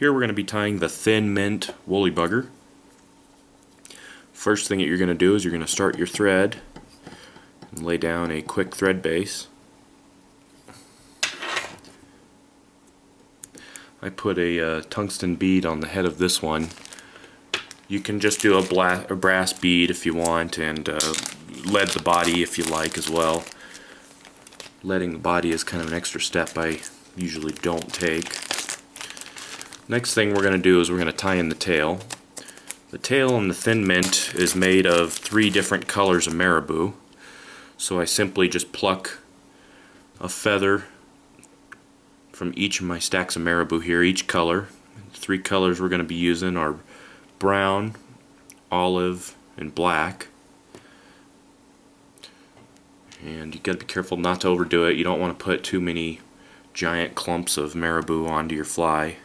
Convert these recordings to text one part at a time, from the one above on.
Here we're going to be tying the thin mint woolly bugger. First thing that you're going to do is you're going to start your thread and lay down a quick thread base. I put a tungsten bead on the head of this one. You can just do a brass bead if you want, and lead the body if you like as well. Leading the body is kind of an extra step I usually don't take. Next thing we're going to do is we're going to tie in the tail. The tail on the thin mint is made of 3 different colors of Marabou. So I simply just pluck a feather from each of my stacks of Marabou here, each color. The 3 colors we're going to be using are brown, olive, and black. And you got to be careful not to overdo it. You don't want to put too many giant clumps of Marabou onto your fly.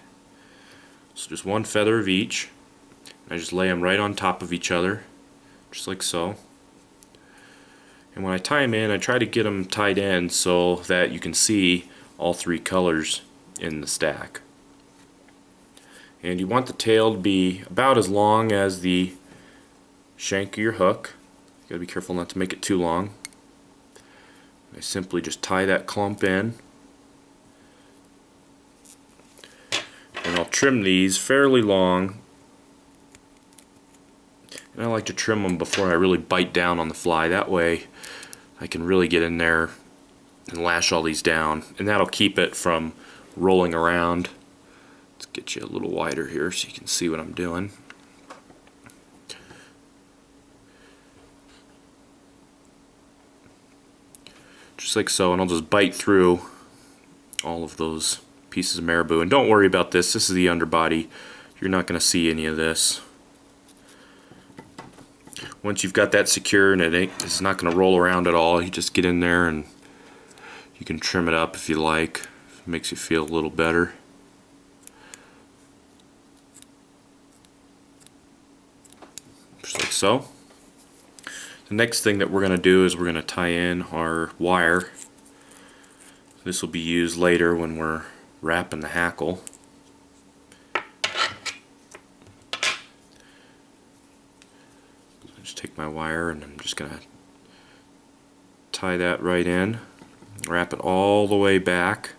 So just 1 feather of each. I just lay them right on top of each other, just like so. And when I tie them in, I try to get them tied in so that you can see all 3 colors in the stack. And you want the tail to be about as long as the shank of your hook. You gotta be careful not to make it too long. I simply just tie that clump in, and I'll trim these fairly long. And I like to trim them before I really bite down on the fly. That way I can really get in there and lash all these down, and that'll keep it from rolling around. Let's get you a little wider here so you can see what I'm doing. Just like so, and I'll just bite through all of those pieces of Marabou. And don't worry about this, this is the underbody. You're not going to see any of this. Once you've got that secure and it's not going to roll around at all, you just get in there and you can trim it up if you like. It makes you feel a little better. Just like so. The next thing that we're going to do is we're going to tie in our wire. This will be used later when we're wrapping the hackle. Just take my wire and I'm just going to tie that right in. Wrap it all the way back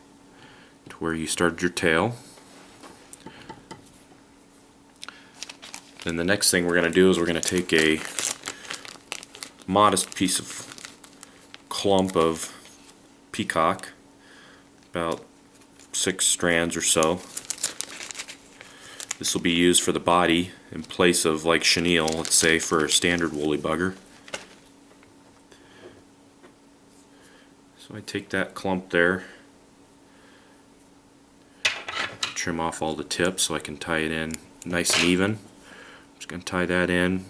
to where you started your tail. Then the next thing we're going to do is we're going to take a modest piece of clump of Peacock, about 6 strands or so. This will be used for the body in place of like chenille, let's say, for a standard woolly bugger. So I take that clump there, trim off all the tips so I can tie it in nice and even. I'm just going to tie that in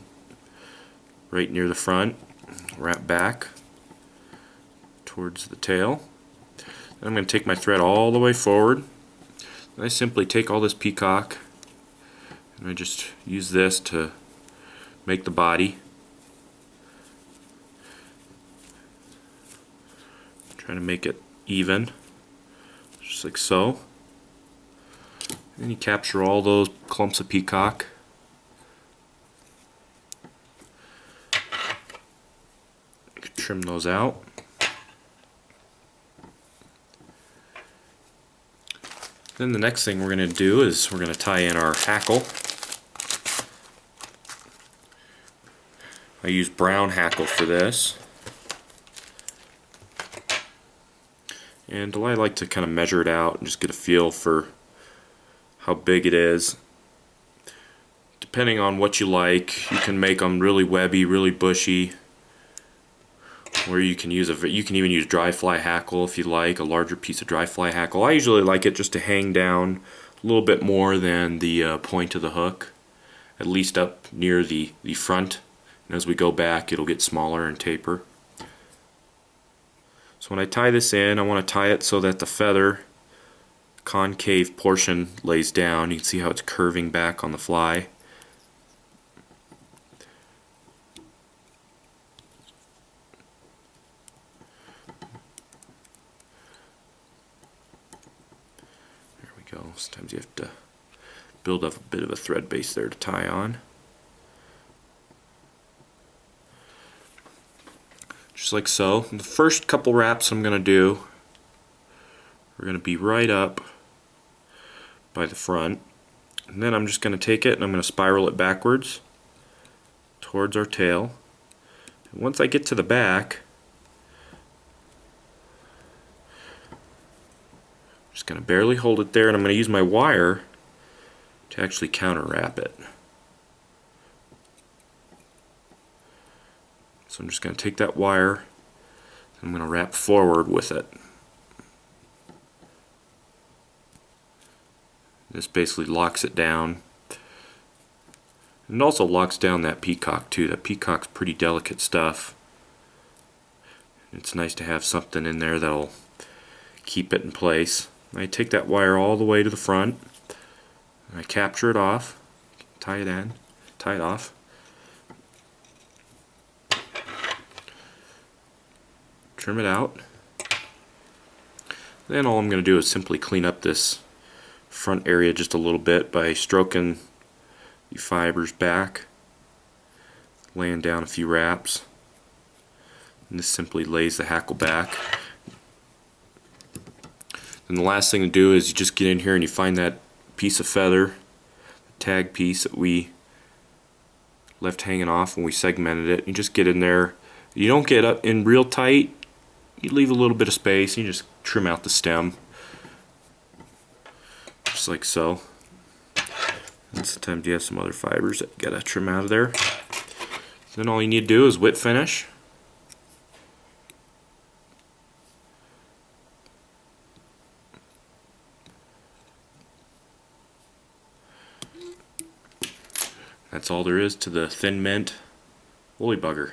right near the front, wrap back towards the tail. Then I'm going to take my thread all the way forward. And I simply take all this Peacock and I just use this to make the body. Try to make it even, just like so. And then you capture all those clumps of Peacock. You can trim those out. Then the next thing we're going to do is we're going to tie in our hackle. I use brown hackle for this. And I like to kind of measure it out and just get a feel for how big it is. Depending on what you like, you can make them really webby, really bushy, or you can use you can even use dry fly hackle if you like, a larger piece of dry fly hackle. I usually like it just to hang down a little bit more than the point of the hook, at least up near the front. And as we go back, it'll get smaller and taper. So when I tie this in, I want to tie it so that the feather concave portion lays down. You can see how it's curving back on the fly. There we go. Sometimes you have to build up a bit of a thread base there to tie on. Just like so. And the first couple wraps I'm going to do are going to be right up by the front. And then I'm just going to take it and I'm going to spiral it backwards towards our tail. And once I get to the back, I'm just going to barely hold it there, and I'm going to use my wire to actually counter wrap it. So I'm just going to take that wire and I'm going to wrap forward with it. This basically locks it down. And it also locks down that peacock too. That peacock's pretty delicate stuff. It's nice to have something in there that'll keep it in place. I take that wire all the way to the front. And I capture it off. Tie it in. Tie it off. Trim it out. Then all I'm going to do is simply clean up this front area just a little bit by stroking the fibers back, laying down a few wraps, and this simply lays the hackle back. And the last thing to do is you just get in here and you find that piece of feather, the tag piece that we left hanging off when we segmented it. You just get in there. You don't get up in real tight. You leave a little bit of space and you just trim out the stem. Just like so. And sometimes you have some other fibers that you gotta trim out of there. Then all you need to do is whip finish. That's all there is to the thin mint woolly bugger.